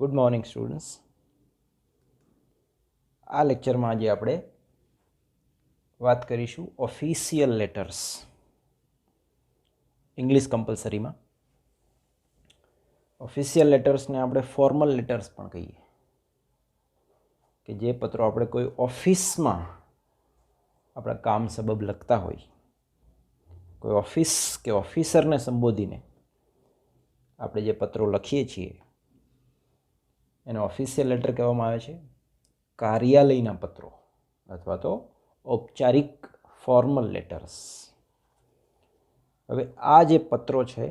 Good morning students. આ લેક્ચરમાં આજે આપણે વાત કરીશું ઓફિશિયલ લેટર્સ ઇંગ્લિશ કમ્પલસરીમાં. ઓફિશિયલ લેટર્સને આપણે ફોર્મલ લેટર્સ પણ કહીએ કે જે પત્રો આપણે કોઈ ઓફિસમાં આપણા કામ સબબ લખતા હોય, કોઈ ઓફિસ કે ઓફિસરને સંબોધીને આપણે જે પત્રો લખીએ છીએ એને ઓફિશિયલ લેટર કહેવામાં આવે છે. કાર્યાલયના પત્રો અથવા તો ઔપચારિક ફોર્મલ લેટર્સ. હવે આ જે પત્રો છે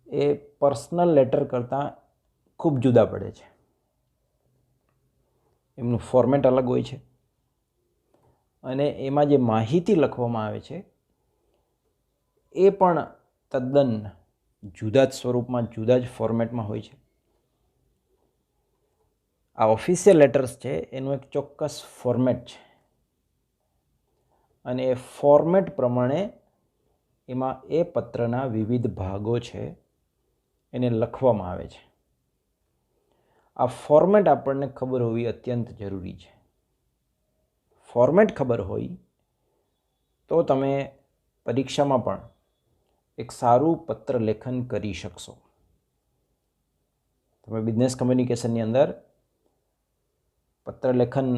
એ પર્સનલ લેટર કરતાં ખૂબ જુદા પડે છે. એમનું ફોર્મેટ અલગ હોય છે અને એમાં જે માહિતી લખવામાં આવે છે એ પણ તદ્દન જુદા જ સ્વરૂપમાં, જુદા જ ફોર્મેટમાં હોય છે. આ ઓફિશિયલ લેટર્સ છે એનું એક ચોક્કસ ફોર્મેટ છે અને એ ફોર્મેટ પ્રમાણે એમાં એ પત્રના વિવિધ ભાગો છે એને લખવામાં આવે છે. આ ફોર્મેટ આપણને ખબર હોવી અત્યંત જરૂરી છે. ફોર્મેટ ખબર હોય તો તમે પરીક્ષામાં પણ એક સારું પત્ર લેખન કરી શકશો. તમે બિઝનેસ કમ્યુનિકેશનની અંદર પત્ર લેખન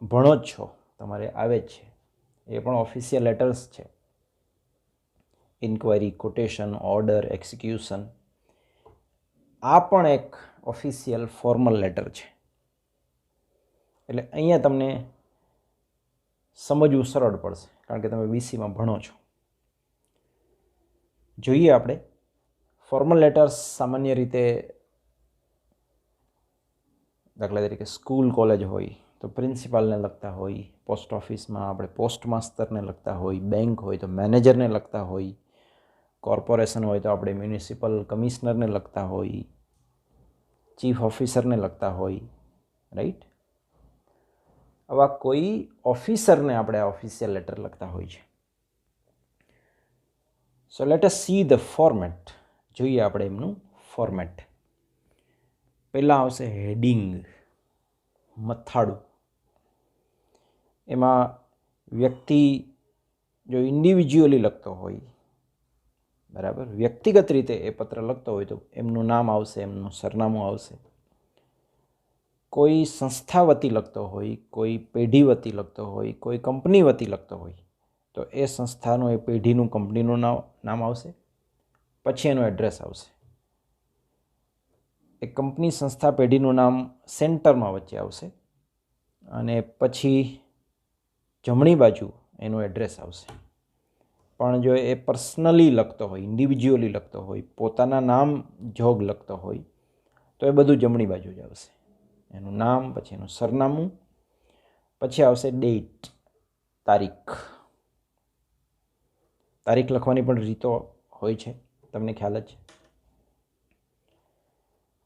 ભણો જ છો, તમારે આવે જ છે. એ પણ ઓફિશિયલ લેટર્સ છે. ઇન્ક્વાયરી, કોટેશન, ઓર્ડર, એક્ઝિક્યુશન, આ પણ એક ઓફિશિયલ ફોર્મલ લેટર છે. એટલે અહીંયા તમને સમજવું સરળ પડશે કારણ કે તમે બીસીમાં ભણો છો. જોઈએ આપણે ફોર્મલ લેટર્સ સામાન્ય રીતે, દાખલા તરીકે સ્કૂલ કોલેજ હોય તો પ્રિન્સિપાલને લખતા હોય, પોસ્ટ ઓફિસમાં આપણે પોસ્ટ માસ્તરને લખતા હોય, બેંક હોય તો મેનેજરને લખતા હોય, કોર્પોરેશન હોય તો આપણે મ્યુનિસિપલ કમિશનરને લખતા હોય, ચીફ ઓફિસરને લખતા હોય, રાઈટ. આવા કોઈ ઓફિસરને આપણે આ ઓફિશિયલ લેટર લખતા હોય છે. So let S see the format. જોઈએ આપણે એમનું ફોર્મેટ. પહેલાં આવશે હેડિંગ, મથાળું. એમાં વ્યક્તિ જો ઇન્ડિવિજ્યુઅલી લખતો હોય, બરાબર, વ્યક્તિગત રીતે એ પત્ર લખતો હોય તો એમનું નામ આવશે, એમનું સરનામું આવશે. કોઈ સંસ્થા વતી લખતો હોય, કોઈ પેઢી વતી લખતો હોય, કોઈ કંપની વતી લખતો હોય તો એ સંસ્થાનું, એ પેઢીનું, કંપનીનું નામ આવશે. પછી એનું એડ્રેસ આવશે. એ કંપની, સંસ્થા, પેઢીનું નામ સેન્ટરમાં વચ્ચે આવશે અને પછી જમણી બાજુ એનું એડ્રેસ આવશે. પણ જો એ પર્સનલી લખતો હોય, ઇન્ડિવિજ્યુઅલી લખતો હોય, પોતાના નામ જોગ લખતો હોય તો એ બધું જમણી બાજુ જ આવશે. એનું નામ, પછી એનું સરનામું, પછી આવશે ડેટ, તારીખ. તારીખ લખવાની પણ રીતો હોય છે, તમને ખ્યાલ જ છે.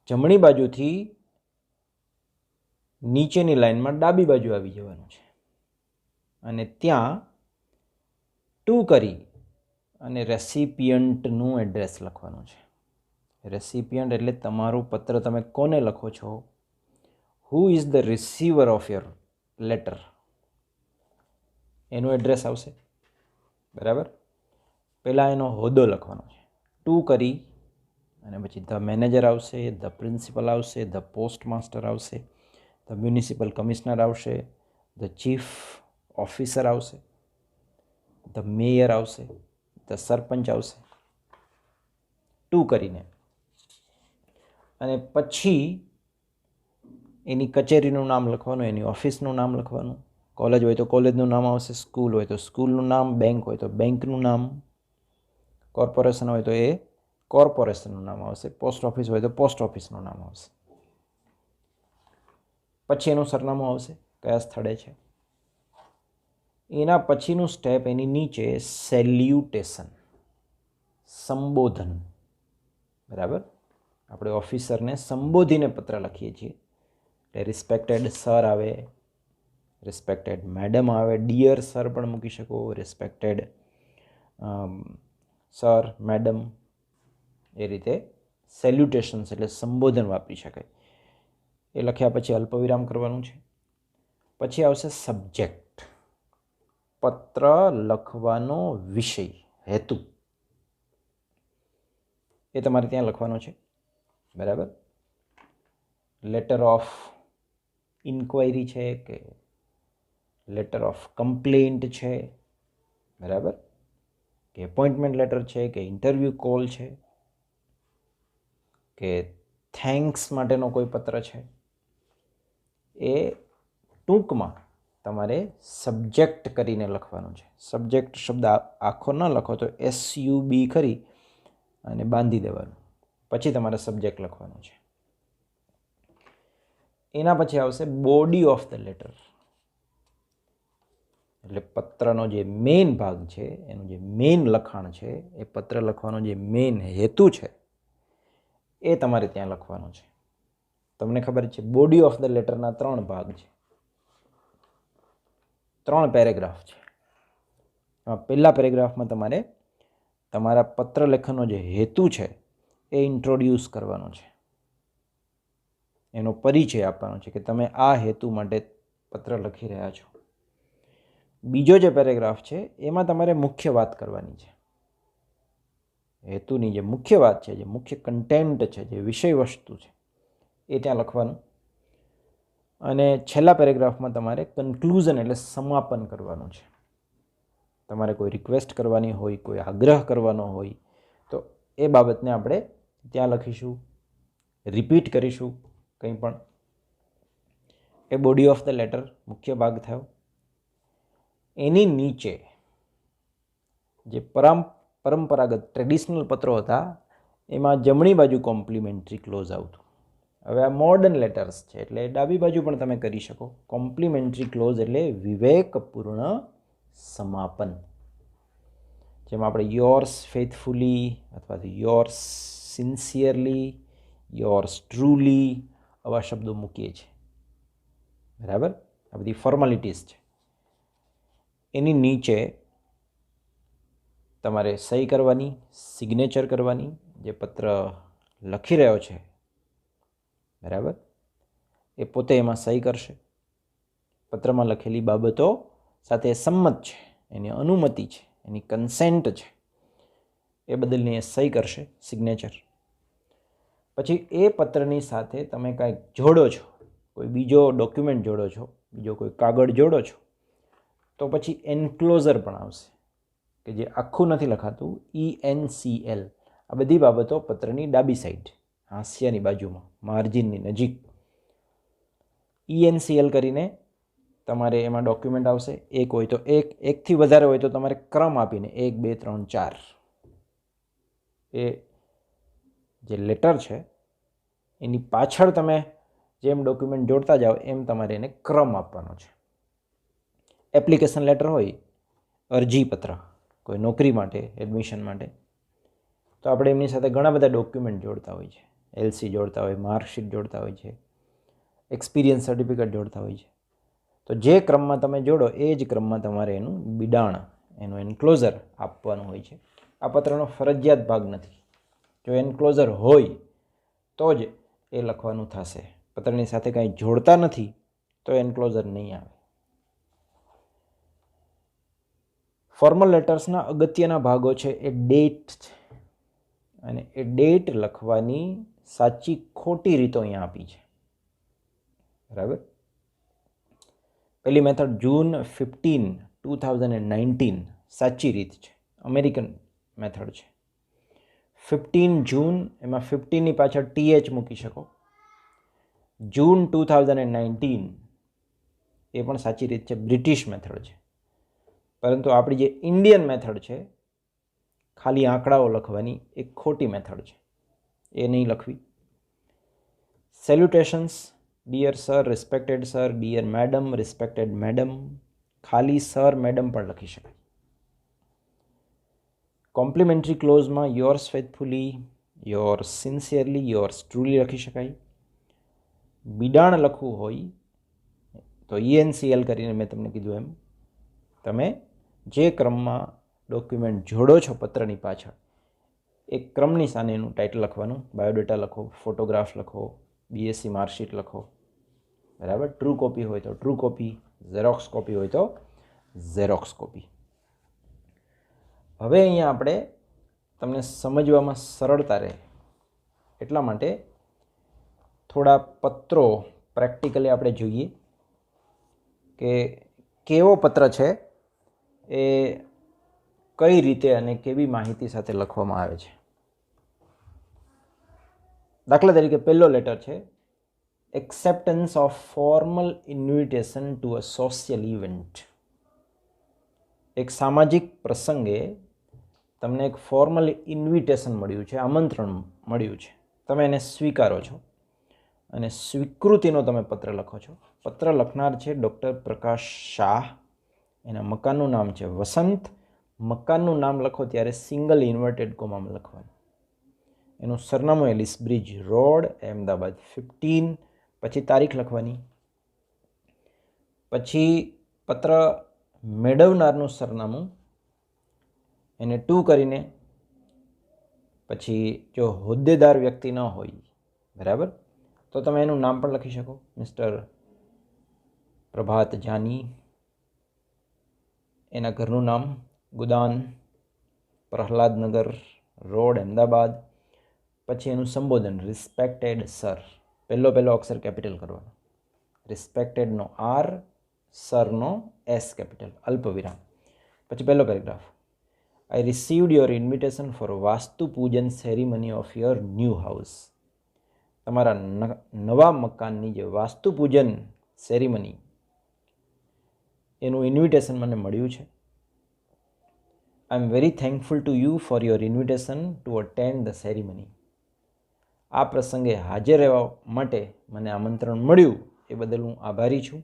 જમણી બાજુથી નીચેની લાઈનમાં ડાબી બાજુ આવી જવાનું છે અને ત્યાં ટુ કરી અને રેસિપિયન્ટનું એડ્રેસ લખવાનું છે. રેસિપિયન્ટ એટલે તમારું પત્ર તમે કોને લખો છો, who is the receiver of your letter, એનું એડ્રેસ આવશે. બરાબર. પહેલાં એનો હોદ્દો લખવાનો છે. ટુ કરી અને પછી ધ મેનેજર આવશે, ધ પ્રિન્સિપલ આવશે, ધ પોસ્ટ માસ્ટર આવશે, ધ મ્યુનિસિપલ કમિશનર આવશે, ધ ચીફ ઓફિસર આવશે, ધ મેયર આવશે, ધ સરપંચ આવશે, ટુ કરીને. અને પછી એની કચેરીનું નામ લખવાનું, એની ઓફિસનું નામ લખવાનું. કોલેજ હોય તો કોલેજનું નામ આવશે, સ્કૂલ હોય તો સ્કૂલનું નામ, બેંક હોય તો બેંકનું નામ, કોર્પોરેશન હોય તો એ કોર્પોરેશનનું નામ આવશે, પોસ્ટ ઓફિસ હોય તો પોસ્ટ ઓફિસનું નામ આવશે. પછી એનું સરનામું આવશે, કયા સ્થળે છે. એના પછીનું સ્ટેપ, એની નીચે સેલ્યુટેશન, સંબોધન. બરાબર. આપણે ઓફિસરને સંબોધીને પત્ર લખીએ છીએ એટલે રિસ્પેક્ટેડ સર આવે, રિસ્પેક્ટેડ મેડમ આવે, ડિયર સર પણ મૂકી શકો, રિસ્પેક્ટેડ સર, મેડમ, એ રીતે સેલ્યુટેશન્સ એટલે સંબોધન વાપરી શકાય. એ લખ્યા પછી અલ્પવિરામ કરવાનું છે. પછી આવશે સબ્જેક્ટ, પત્ર લખવાનો વિષય, હેતુ, એ તમારે ત્યાં લખવાનો છે. બરાબર. લેટર ઓફ ઇન્ક્વાયરી છે કે લેટર ઓફ કમ્પ્લેન્ટ છે, બરાબર, કે એપોઇન્ટમેન્ટ લેટર છે કે ઇન્ટરવ્યૂ કોલ છે કે થેન્ક્સ માટેનો કોઈ પત્ર છે, એ ટૂંકમાં તમારે સબ્જેક્ટ કરીને લખવાનું છે. સબ્જેક્ટ શબ્દ આખો ન લખો તો SUB કરી અને બાંધી દેવાનું, પછી તમારે સબ્જેક્ટ લખવાનું છે. એના પછી આવશે બોડી ઓફ ધ લેટર, એટલે પત્રનો જે મેઇન ભાગ છે, એનું જે મેઇન લખાણ છે, એ પત્ર લખવાનો જે મેઇન હેતુ છે, એ તમારે ત્યાં લખવાનો છે. તમને ખબર છે બોડી ઓફ ધ લેટરના 3 ભાગ છે, 3 પેરેગ્રાફ છે. પહેલા પેરેગ્રાફમાં તમારે તમારા પત્ર લેખનનો જે હેતુ છે એ ઇન્ટ્રોડ્યુસ કરવાનો છે, એનો પરિચય આપવાનો છે કે તમે આ હેતુ માટે પત્ર લખી રહ્યા છો. બીજો જે પેરેગ્રાફ છે એમાં તમારે મુખ્ય વાત કરવાની છે, હેતુની જે મુખ્ય વાત છે, જે મુખ્ય કન્ટેન્ટ છે, જે વિષય વસ્તુ છે, એ ત્યાં લખવાનું. અને છેલ્લા પેરેગ્રાફમાં તમારે કન્ક્લુઝન એટલે સમાપન કરવાનું છે. તમારે કોઈ રિક્વેસ્ટ કરવાની હોય, કોઈ આગ્રહ કરવાનો હોય તો એ બાબતને આપણે ત્યાં લખીશું, રિપીટ કરીશું કંઈ પણ. એ બોડી ઓફ ધ લેટર મુખ્ય ભાગ થયો. એની નીચે જે પરંપરાગત ટ્રેડિશનલ પત્રો હતા એમાં જમણી બાજુ કોમ્પ્લિમેન્ટરી ક્લોઝ આવતું. હવે આ મોડર્ન લેટર્સ છે એટલે ડાબી બાજુ પણ તમે કરી શકો. કોમ્પ્લિમેન્ટરી ક્લોઝ એટલે વિવેકપૂર્ણ સમાપન, જેમાં આપણે યોર્સ ફેથફુલી અથવા તો યોર્સ સિન્સિયરલી, યોર્સ ટ્રુલી આવા શબ્દો મૂકીએ છીએ. બરાબર, આ બધી ફોર્માલિટીઝ છે. એની નીચે તમારે સહી કરવાની, સિગ્નેચર કરવાની, જે પત્ર લખી રહ્યો છે, બરાબર, એ પોતે એમાં સહી કરશે. પત્રમાં લખેલી બાબતો સાથે સંમત છે, એની અનુમતિ છે, એની કન્સેન્ટ છે, એ બદલની એ સહી કરશે, સિગ્નેચર. પછી એ પત્રની સાથે તમે કાંઈક જોડો છો, કોઈ બીજો ડોક્યુમેન્ટ જોડો છો, બીજો કોઈ કાગળ જોડો છો, તો પછી એન્ક્લોઝર પણ આવશે કે જે આખું નથી લખાતું, ENCL. આ બધી બાબતો પત્રની ડાબી સાઈડ, હાંસિયાની બાજુમાં, માર્જિનની નજીક ENCL કરીને તમારે એમાં ડોક્યુમેન્ટ આવશે. એક હોય તો એકથી વધારે હોય તો તમારે ક્રમ આપીને 1, 2, 3, 4 એ જે લેટર છે એની પાછળ તમે જેમ ડોક્યુમેન્ટ જોડતા જાઓ એમ તમારે એને ક્રમ આપવાનો છે. એપ્લિકેશન લેટર હોય, અરજીપત્ર કોઈ નોકરી માટે, એડમિશન માટે, તો આપણે એમની સાથે ઘણા બધા ડોક્યુમેન્ટ જોડતા હોય છે. LC જોડતા હોય, માર્કશીટ જોડતા હોય છે, એક્સપિરિયન્સ સર્ટિફિકેટ જોડતા હોય છે. તો જે ક્રમમાં તમે જોડો એ જ ક્રમમાં તમારે એનું બિડાણ, એનું એન્ક્લોઝર આપવાનું હોય છે. આ પત્રનો ફરજિયાત ભાગ નથી. જો એન્ક્લોઝર હોય તો જ એ લખવાનું થશે. પત્રની સાથે કાંઈ જોડતા નથી તો એન્ક્લોઝર નહીં આવે. ફોર્મલ લેટર્સના અગત્યના ભાગો છે એ ડેટ છે, અને એ ડેટ લખવાની સાચી ખોટી રીતો અહીંયા આપી છે. બરાબર. પહેલી મેથડ જૂન 15, 2019 સાચી રીત છે, અમેરિકન મેથડ છે. 15 જૂન, એમાં 15ની પાછળ TH મૂકી શકો. જૂન 2019 એ પણ સાચી રીત છે, બ્રિટિશ મેથડ છે. પરંતુ આપણી જે ઇન્ડિયન મેથડ છે, ખાલી આંકડાઓ લખવાની, એ ખોટી મેથડ છે, એ નહીં લખવી. Salutations, dear sir, respected sir, dear madam, respected madam, ખાલી સર મેડમ પણ લખી શકાય. કોમ્પ્લિમેન્ટરી ક્લોઝમાં yours faithfully, yours sincerely, yours truly લખી શકાય. બિડાણ લખવું હોય તો ENCL કરીને મેં તમને કીધું એમ તમે જે ક્રમમાં ડોક્યુમેન્ટ જોડો છો પત્રની પાછળ, એ ક્રમની સામે એનું ટાઇટલ લખવાનું. બાયોડેટા લખો, ફોટોગ્રાફ લખો, BSc માર્કશીટ લખો, બરાબર. ટ્રુ કોપી હોય તો ટ્રુ કોપી, ઝેરોક્સ કોપી હોય તો ઝેરોક્સ કોપી. હવે અહીંયા આપણે તમને સમજવામાં સરળતા રહે એટલા માટે થોડા પત્રો પ્રેક્ટિકલી આપણે જોઈએ કે કેવો પત્ર છે એ કઈ રીતે અને કેવી માહિતી સાથે લખવામાં આવે છે. દાખલા તરીકે પહેલો લેટર છે acceptance of formal invitation to a social event. એક સામાજિક પ્રસંગે તમને એક ફોર્મલ ઇન્વિટેશન મળ્યું છે, આમંત્રણ મળ્યું છે, તમે એને સ્વીકારો છો અને સ્વીકૃતિનો તમે પત્ર લખો છો. પત્ર લખનાર છે ડૉક્ટર પ્રકાશ શાહ. એના મકાનનું નામ છે વસંત. મકાનનું નામ લખો ત્યારે સિંગલ ઇન્વર્ટેડ કોમામાં લખવાનું. એનું સરનામું એલિસ બ્રિજ રોડ, અહેમદાબાદ 15. પછી તારીખ લખવાની. પછી પત્ર મેળવનારનું સરનામું એને 2 કરીને, પછી જો હોદ્દેદાર વ્યક્તિ ન હોય બરાબર તો તમે એનું નામ પણ લખી શકો, મિસ્ટર પ્રભાત જાની. એના ઘરનું નામ ગુદાન, પ્રહલાદનગર રોડ, અહેમદાબાદ. પછી એનું સંબોધન રિસ્પેક્ટેડ સર. પહેલો અક્ષર કેપિટલ કરવાનો, રિસ્પેક્ટેડનો આર, સરનો એસ કેપિટલ, અલ્પવિરામ. પછી પહેલો paragraph, I received your invitation for Vastu Pujan ceremony of your new house. તમારા નવા મકાનની જે વાસ્તુ પૂજન સેરેમની એનું ઇન્વિટેશન મને મળ્યું છે. I am very thankful to you for your invitation to attend the ceremony. આ પ્રસંગે હાજર રહેવા માટે મને આમંત્રણ મળ્યું એ બદલ હું આભારી છું.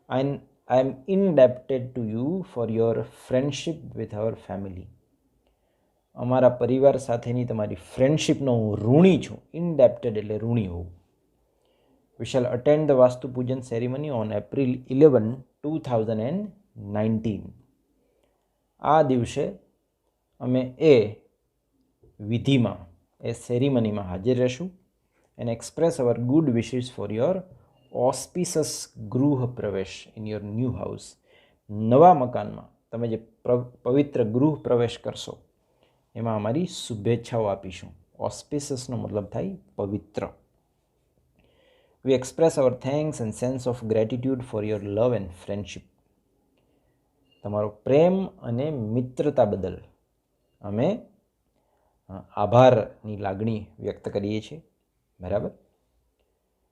I am indebted to you for your friendship with our family. અમારા પરિવાર સાથેની તમારી ફ્રેન્ડશિપનો હું ઋણી છું. ઇનડેપ્ટેડ એટલે ઋણી હોવું. We shall attend the vastu Pujan ceremony on April 11, 2019. આ દિવસે અમે એ વિધિમાં, એ સેરેમનીમાં હાજર રહેશું. And express our good wishes for your auspicious Griha Pravesh in your new house. નવા મકાનમાં તમે જે પવિત્ર ગૃહ પ્રવેશ કરશો એમાં અમારી શુભેચ્છાઓ આપીશું. ઓસ્પિસસનો મતલબ થાય પવિત્ર. We express our thanks and sense of gratitude for your love and friendship. તમારો પ્રેમ અને મિત્રતા બદલ અમે આભારની લાગણી વ્યક્ત કરીએ છીએ. બરાબર.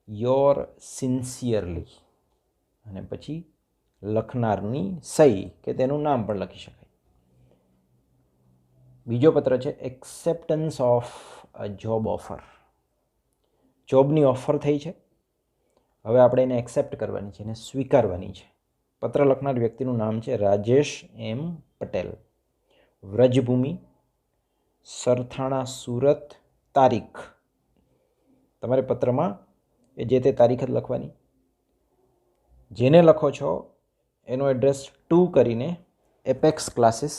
યોર સિન્સિયરલી, અને પછી લખનારની સહી કે તેનું નામ પણ લખી શકાય. બીજો પત્ર છે acceptance of a job offer. જોબની ઓફર થઈ છે, હવે આપણે એને એક્સેપ્ટ કરવાની છે, એને સ્વીકારવાની છે. પત્ર લખનાર વ્યક્તિનું નામ છે રાજેશ એમ પટેલ. વ્રજભૂમિ સરથાણા સુરત. તારીખ તમારે પત્રમાં એ જે તે તારીખ જ લખવાની. જેને લખો છો એનો એડ્રેસ 2 કરીને Apex classes,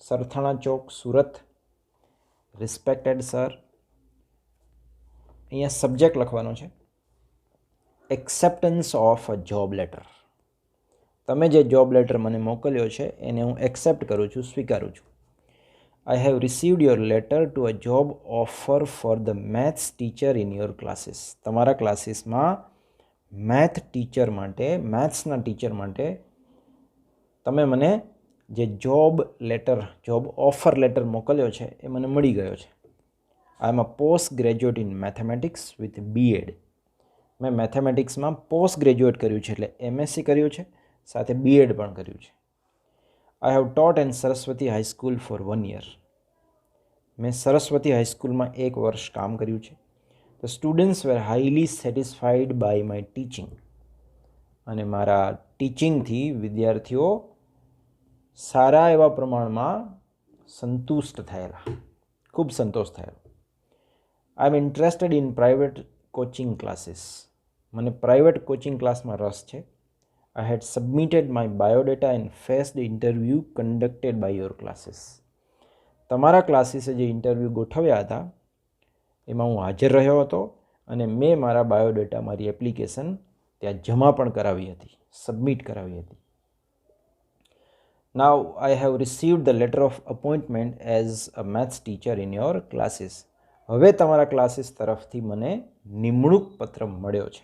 Sarthana Chowk, Surat. Respected sir. અહીંયા સબ્જેક્ટ લખવાનો છે acceptance of a job letter. તમે જે જોબ લેટર મને મોકલ્યો છે એને હું એક્સેપ્ટ કરું છું, સ્વીકારું છું. I have received your letter to a job offer for the maths teacher in your classes. તમારા ક્લાસીસમાં મેથ ટીચર માટે, મેથ્સના ટીચર માટે તમે મને જે job letter, job offer letter મોકલ્યો છે એ મને મળી ગયો છે. I am a post graduate in mathematics with BEd. મેં મેથેમેટિક્સમાં પોસ્ટ ગ્રેજ્યુએટ કર્યું છે, એટલે MSc કર્યું છે, સાથે BEd પણ કર્યું છે. I have taught in Saraswati high school for 1 year. મેં સરસ્વતી હાઈસ્કૂલમાં 1 વર્ષ કામ કર્યું છે. The students were highly satisfied by my teaching. અને મારા ટીચિંગથી વિદ્યાર્થીઓ સારા એવા પ્રમાણમાં સંતુષ્ટ થયેલા, ખૂબ સંતોષ થયેલો. I am interested in private coaching classes. મને પ્રાઇવેટ કોચિંગ ક્લાસમાં રસ છે. I had submitted my biodata and faced the interview conducted by your classes. તમારા ક્લાસીસે જે ઇન્ટરવ્યૂ ગોઠવ્યા હતા એમાં હું હાજર રહ્યો હતો અને મેં મારા બાયોડેટા, મારી એપ્લિકેશન ત્યાં જમા પણ કરાવી હતી, સબમિટ કરાવી હતી. Now I have received the letter of appointment as a maths teacher in your classes. હવે તમારા ક્લાસીસ તરફથી મને નિમણૂક પત્ર મળ્યો છે.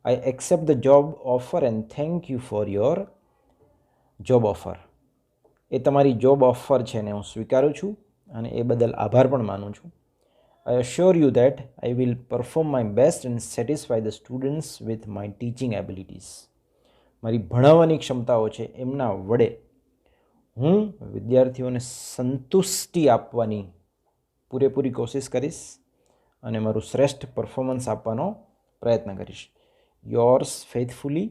I accept the job offer and thank you for your job offer. એ તમારી જોબ ઓફર છે ને હું સ્વીકારું છું અને એ બદલ આભાર પણ માનું છું. I assure you that I will perform my best and satisfy the students with my teaching abilities. મારી ભણાવવાની ક્ષમતાઓ છે એમના વડે હું વિદ્યાર્થીઓને સંતુષ્ટિ આપવાની પૂરેપૂરી કોશિશ કરીશ અને મારું શ્રેષ્ઠ પરફોર્મન્સ આપવાનો પ્રયત્ન કરીશ. Yours faithfully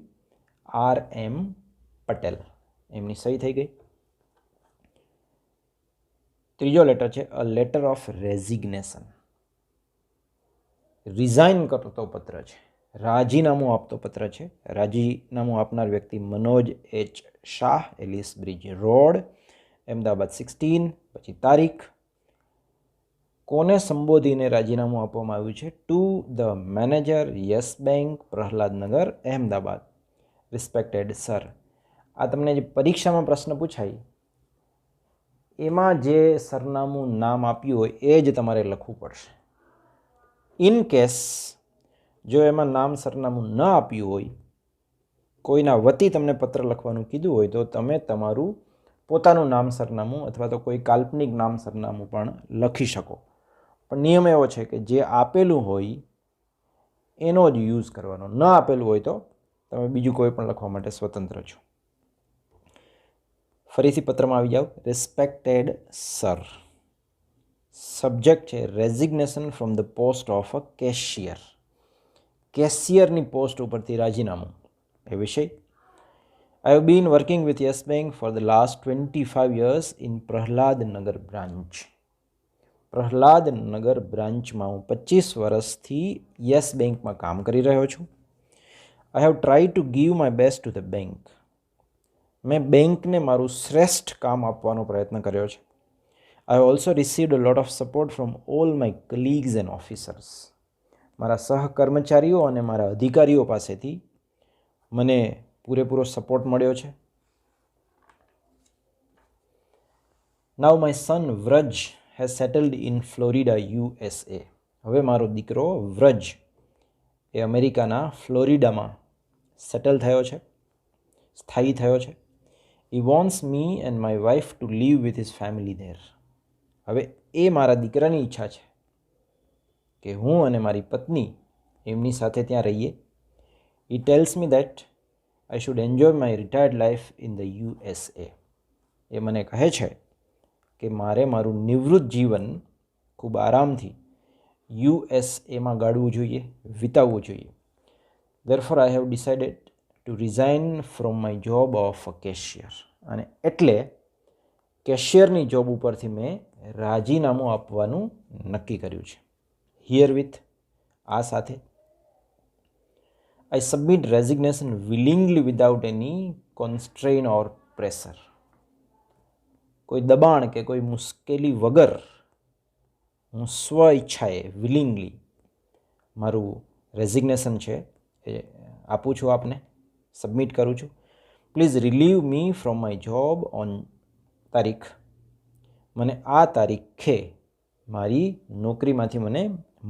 R.M. પટેલ. એમની સહી થઈ ગઈ. ત્રીજો લેટર છે a letter of resignation. Resign કરતો પત્ર છે, રાજીનામું આપતો પત્ર છે. રાજીનામું આપનાર વ્યક્તિ મનોજ એચ શાહ, એલિસ બ્રિજ રોડ, અમદાવાદ 16. પછી તારીખ, કોને સંબોધીને રાજીનામું આપવામાં આવ્યું છે? To the manager, Yes Bank, Prahladnagar, Ahmedabad. Respected sir. આ તમને જે પરીક્ષામાં પ્રશ્ન પૂછાય એમાં જે સરનામું નામ આપ્યું હોય એ જ તમારે લખવું પડશે. ઇન કેસ જો એમાં નામ સરનામું ન આપ્યું હોય, કોઈના વતી તમને પત્ર લખવાનું કીધું હોય તો તમે તમારું પોતાનું નામ સરનામું અથવા તો કોઈ કાલ્પનિક નામ સરનામું પણ લખી શકો. પણ નિયમ એવો છે કે જે આપેલું હોય એનો જ યુઝ કરવાનો, ન આપેલું હોય તો તમે બીજું કોઈ પણ લખવા માટે સ્વતંત્ર છો. ફરીથી પત્રમાં આવી જાઓ. Respected sir. સબ્જેક્ટ છે resignation from the post of a cashier. કેશિયરની પોસ્ટ ઉપરથી રાજીનામું. એ વિષય, I have been working with Yes Bank for the last 25 years in Prahladnagar branch. Prahladnagar બ્રાન્ચમાં હું 25 વર્ષથી યસ બેંકમાં કામ કરી રહ્યો છું. I have tried to give my best to the bank. મેં બેંકને મારું શ્રેષ્ઠ કામ આપવાનો પ્રયત્ન કર્યો છે. I have also received a lot of support from all my colleagues and officers. મારા સહકર્મચારીઓ અને મારા અધિકારીઓ પાસેથી મને પૂરેપૂરો સપોર્ટ મળ્યો છે. Now my son Vraj has settled in Florida, USA. હવે મારો દીકરો વ્રજ એ અમેરિકાના ફ્લોરિડામાં સેટલ થયો છે, સ્થાયી થયો છે. He wants me and my wife to live with his family there. હવે એ મારા દીકરાની ઈચ્છા છે કે હું અને મારી પત્ની એમની સાથે ત્યાં રહીએ. He tells me that I should enjoy my retired life in the USA. એ મને કહે છે કે મારે મારું નિવૃત્ત જીવન ખૂબ આરામથી યુએસએમાં ગાળવું જોઈએ, વિતાવવું જોઈએ. Therefore I have decided to resign from my job of a cashier. અને એટલે કેશિયરની જોબ ઉપરથી મેં રાજીનામું આપવાનું નક્કી કર્યું છે. હિયર વિથ, આ સાથે, I submit resignation willingly without any constraint or pressure. કોઈ દબાણ કે કોઈ મુશ્કેલી વગર હું સ્વ ઈચ્છાએ વિલિંગલી મારું રેઝિગ્નેશન છે એ આપું છું, આપને સબમિટ કરું છું. Please relieve me from my job on તારીખ. મને આ તારીખે મારી નોકરીમાંથી મને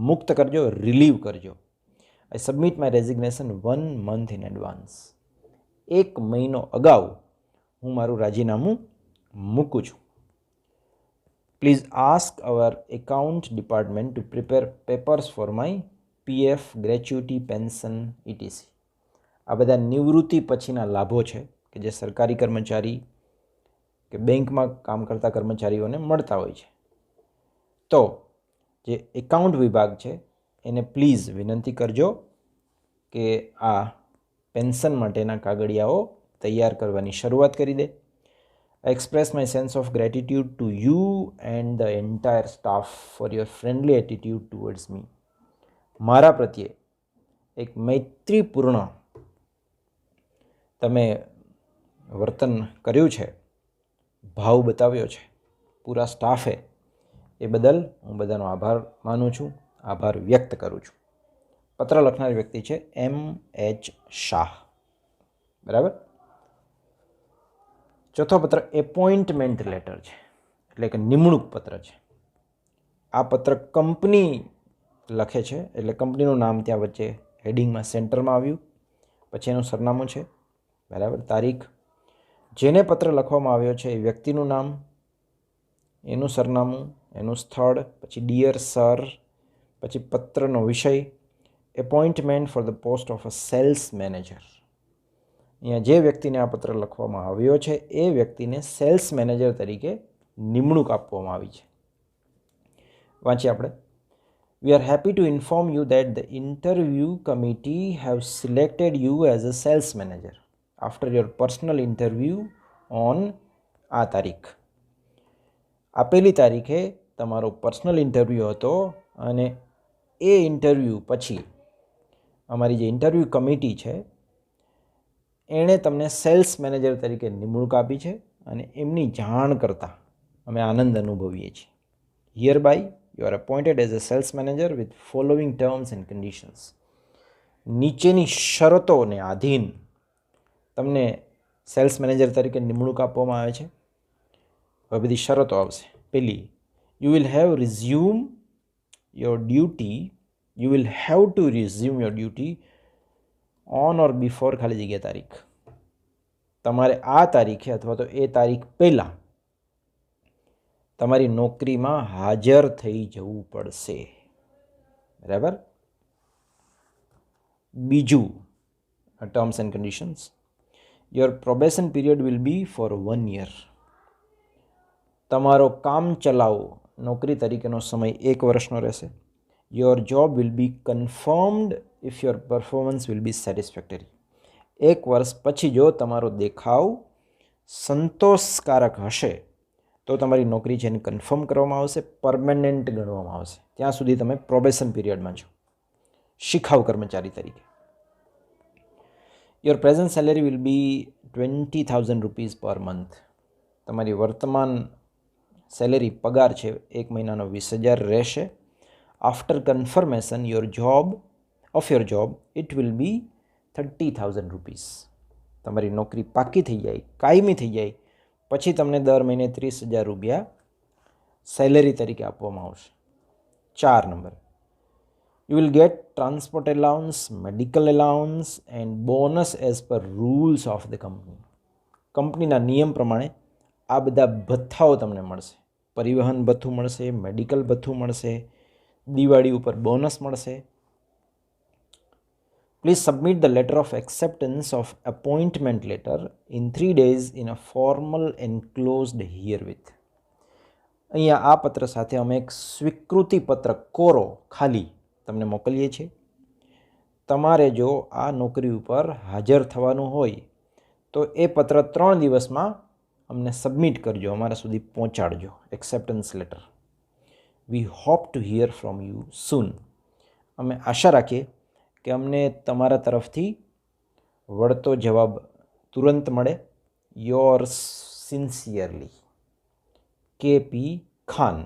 મુક્ત કરજો, રિલીવ કરજો. I submit my resignation 1 month in advance. 1 મહિનો અગાઉ હું મારું રાજીનામું મૂકું છું. Please ask our account department to prepare papers for my PF, gratuity, pension, ETC. આ બધા નિવૃત્તિ પછીના લાભો છે કે જે સરકારી કર્મચારી કે બેંકમાં કામ કરતા કર્મચારીઓને મળતા હોય છે. તો જે એકાઉન્ટ વિભાગ છે એને પ્લીઝ વિનંતી કરજો કે આ પેન્શન માટેના કાગળિયાઓ તૈયાર કરવાની શરૂઆત કરી દે. I express my sense of gratitude to you and the entire staff for your friendly attitude towards me. મારા પ્રત્યે એક મૈત્રીપૂર્ણ તમે વર્તન કર્યું છે, ભાવ બતાવ્યો છે પૂરા સ્ટાફે, એ બદલ હું બધાનો આભાર માનું છું, આભાર વ્યક્ત કરું છું. પત્ર લખનાર વ્યક્તિ છે M.H. શાહ, બરાબર. ચોથો પત્ર એપોઇન્ટમેન્ટ લેટર છે, એટલે કે નિમણૂક પત્ર છે. આ પત્ર કંપની લખે છે, એટલે કંપનીનું નામ ત્યાં વચ્ચે હેડિંગમાં સેન્ટરમાં આવ્યું, પછી એનું સરનામું છે, બરાબર. તારીખ, જેને પત્ર લખવામાં આવ્યો છે એ વ્યક્તિનું નામ, એનું સરનામું, એનું સ્થળ, પછી ડિયર સર, પછી પત્રનો વિષય, appointment for the post of a sales manager. અહીંયા જે વ્યક્તિને આ પત્ર લખવામાં આવ્યો છે એ વ્યક્તિને સેલ્સ મેનેજર તરીકે નિમણૂક આપવામાં આવી છે. વાંચીએ આપણે. We are happy to inform you that the interview committee have selected you as a sales manager after your personal interview on આ તારીખ. આપેલી તારીખે તમારો પર્સનલ ઇન્ટરવ્યૂ હતો અને એ ઇન્ટરવ્યૂ પછી અમારી જે ઇન્ટરવ્યૂ કમિટી છે એણે તમને સેલ્સ મેનેજર તરીકે નિમણૂક આપી છે અને એમની જાણ કરતાં અમે આનંદ અનુભવીએ છીએ. Here you are appointed as a sales manager with following terms and conditions. નીચેની શરતોને આધીન તમને સેલ્સ મેનેજર તરીકે નિમણૂક આપવામાં આવે છે. હવે બધી શરતો આવશે. પહેલી, you will have resume your duty you will have to resume your duty on or before ખાલી જગ્યા તારીખ. તમારે આ તારીખે અથવા તો એ તારીખ પહેલાં તમારી નોકરીમાં હાજર થઈ જવું પડશે, બરાબર. બીજું, terms and conditions, your probation period will be for 1 year. તમારો કામ ચલાવો નોકરી તરીકેનો સમય 1 વર્ષનો રહેશે. Your job will be confirmed if your performance will be satisfactory. 1 વર્ષ પછી જો તમારો દેખાવ સંતોષકારક હશે તો તમારી નોકરી છે એને કન્ફર્મ કરવામાં આવશે, પરમેનન્ટ ગણવામાં આવશે. ત્યાં સુધી તમે પ્રોબેશન પીરિયડમાં છો, શિખાઉ કર્મચારી તરીકે. Your present salary will be 20,000 rupees per month. તમારી વર્તમાન સેલેરી પગાર છે 1 મહિનાનો 20,000 રહેશે. After confirmation your job it will be 30,000 rupees. તમારી નોકરી પાકી થઈ જાય, કાયમી થઈ જાય પછી તમને દર મહિને 30,000 રૂપિયા સેલેરી તરીકે આપવામાં આવશે. 4 number, you will get transport allowance, medical allowance and bonus as per rules of the company. કંપનીના નિયમ પ્રમાણે આ બધા ભથ્થાઓ તમને મળશે. પરિવહન ભથ્થું મળશે, મેડિકલ ભથ્થું મળશે, દિવાળી ઉપર બોનસ મળશે. Please submit the letter of acceptance of appointment letter in 3 days in a formal enclosed herewith. અહીંયા આ પત્ર સાથે અમે એક સ્વીકૃતિ પત્ર કોરો ખાલી તમને મોકલીએ છીએ. તમારે જો આ નોકરી ઉપર હાજર થવાનું હોય તો એ પત્ર 3 દિવસમાં અમને સબમિટ કરજો, અમારા સુધી પહોંચાડજો. Acceptance letter. We hope to hear from you soon. અમે આશા રાખીએ કે અમને તમારા તરફથી વળતો જવાબ તુરંત મળે. Yours sincerely, KP Khan.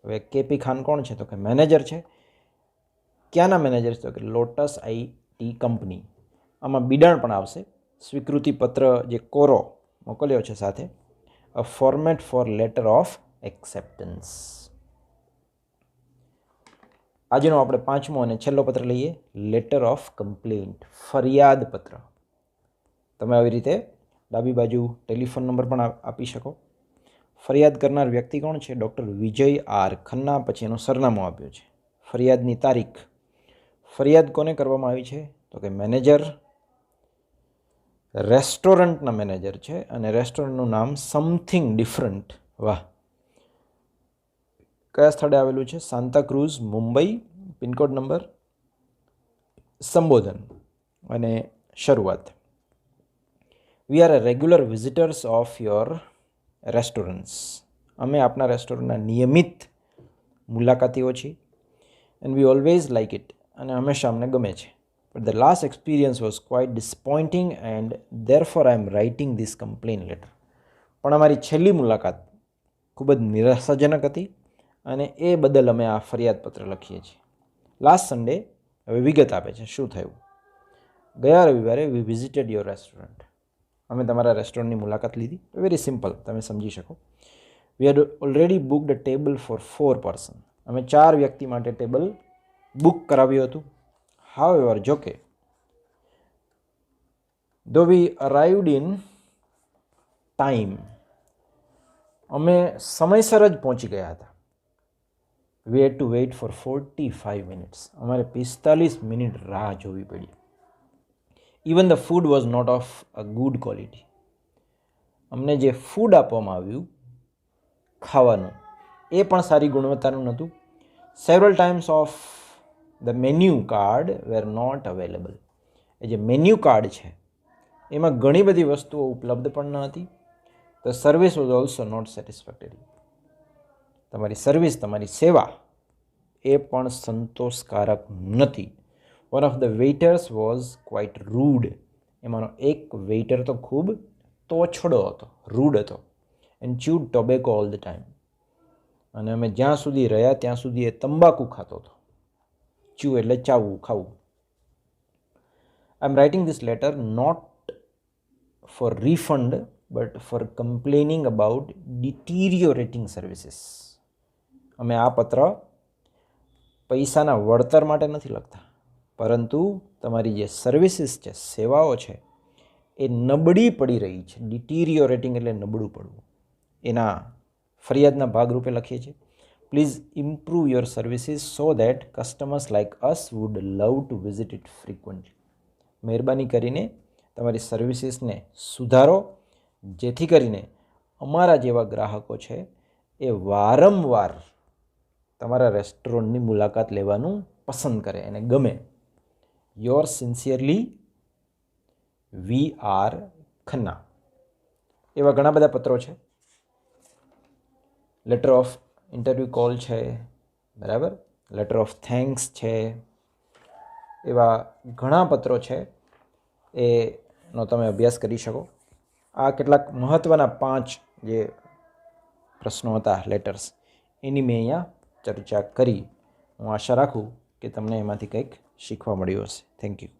હવે KP ખાન કોણ છે? તો કે મેનેજર છે. ક્યાંના મેનેજર છે? તો કે લોટસ IT કંપની. આમાં બિડાણ પણ આવશે. સ્વીકૃતિ પત્ર જે કોરો મોકલ્યો છે સાથે, a format for letter of acceptance. આજનો આપણે 5મો અને છેલ્લો પત્ર લઈએ, લેટર ઓફ કમ્પ્લેન્ટ, ફરિયાદ પત્ર. તમે આવી રીતે ડાબી બાજુ ટેલિફોન નંબર પણ આપી શકો. ફરિયાદ કરનાર વ્યક્તિ કોણ છે? ડૉક્ટર વિજય R ખન્ના. પછી એનું સરનામું આપ્યું છે. ફરિયાદની તારીખ. ફરિયાદ કોને કરવામાં આવી છે? તો કે મેનેજર, રેસ્ટોરન્ટના મેનેજર છે અને રેસ્ટોરન્ટનું નામ સમથિંગ ડિફરન્ટ. વાહ! કયા સ્થળે આવેલું છે? સાંતાક્રુઝ, મુંબઈ. પિનકોડ નંબર, સંબોધન અને શરૂઆત. We are regular visitors of your restaurants. અમે આપના રેસ્ટોરન્ટના નિયમિત મુલાકાતીઓ છીએ. And we always like it. અને હંમેશા અમને ગમે છે. But the last experience was quite disappointing and therefore I am writing this complain letter. પણ અમારી છેલ્લી મુલાકાત ખૂબ જ નિરાશાજનક હતી અને એ બદલ અમે આ ફરિયાદ પત્ર લખીએ છીએ. લાસ્ટ સન્ડે હવે વિગત આપે છે શું થયું. ગયા રવિવારે વી વિઝિટેડ યોર રેસ્ટોરન્ટ. અમે તમારા રેસ્ટોરન્ટની મુલાકાત લીધી. વેરી સિમ્પલ, તમે સમજી શકો. We had already booked a table for 4 person. અમે 4 વ્યક્તિ માટે ટેબલ બુક કરાવ્યું હતું. હાઉએવર, જોકે, ધો વી અરાઇવડ ઇન ટાઈમ, અમે સમયસર જ પહોંચી ગયા હતા. We had to wait for 45 minutes. અમારે 45 મિનિટ રાહ જોવી પડી. Even the food was not of a good quality. અમને જે ફૂડ આપવામાં આવ્યું ખાવાનું એ પણ સારી ગુણવત્તાનું નહોતું. Several times of the menu card were not available. એ જે મેન્યુ કાર્ડ છે એમાં ઘણી બધી વસ્તુઓ ઉપલબ્ધ પણ ન હતી. The service was also not satisfactory. તમારી સર્વિસ, તમારી સેવા એ પણ સંતોષકારક નથી. One of the waiters was quite rude. એમાંનો એક વેઇટર તો ખૂબ તોછડો હતો, રૂડ હતો. And chewed tobacco all the time. અને અમે જ્યાં સુધી રહ્યા ત્યાં સુધી એ તંબાકુ ખાતો હતો. ચ્યુ એટલે ચાવવું, ખાવું. I am writing this letter not for refund but for complaining about deteriorating services. અમે આ પત્ર પૈસાના વળતર માટે નથી લખતા, પરંતુ તમારી જે સર્વિસીસ છે, સેવાઓ છે, એ નબળી પડી રહી છે. ડિટીરિયોરેટિંગ એટલે નબળું પડવું. એના ફરિયાદના ભાગરૂપે લખીએ છીએ. Please improve your services so that customers like us wood love to visit it frequently. મહેરબાની કરીને તમારી સર્વિસીસને સુધારો, જેથી કરીને અમારા જેવા ગ્રાહકો છે એ વારંવાર તમારા રેસ્ટોરન્ટની મુલાકાત લેવાનું પસંદ કરે, એને ગમે. Your sincerely we are Khanna. એવા ઘણા બધા પત્રો છે. લેટર ઓફ ઇન્ટરવ્યૂ કોલ છે, બરાબર, લેટર ઓફ થેન્ક્સ છે. એવા ઘણા પત્રો છે, એનો તમે અભ્યાસ કરી શકો. આ કેટલાક મહત્ત્વના 5 જે પ્રશ્નો હતા, લેટર્સ, એની મેં અહીંયા ચર્ચા કરી. હું આશા રાખું કે તમને એમાંથી કંઈક શીખવા મળ્યું હશે. Thank you.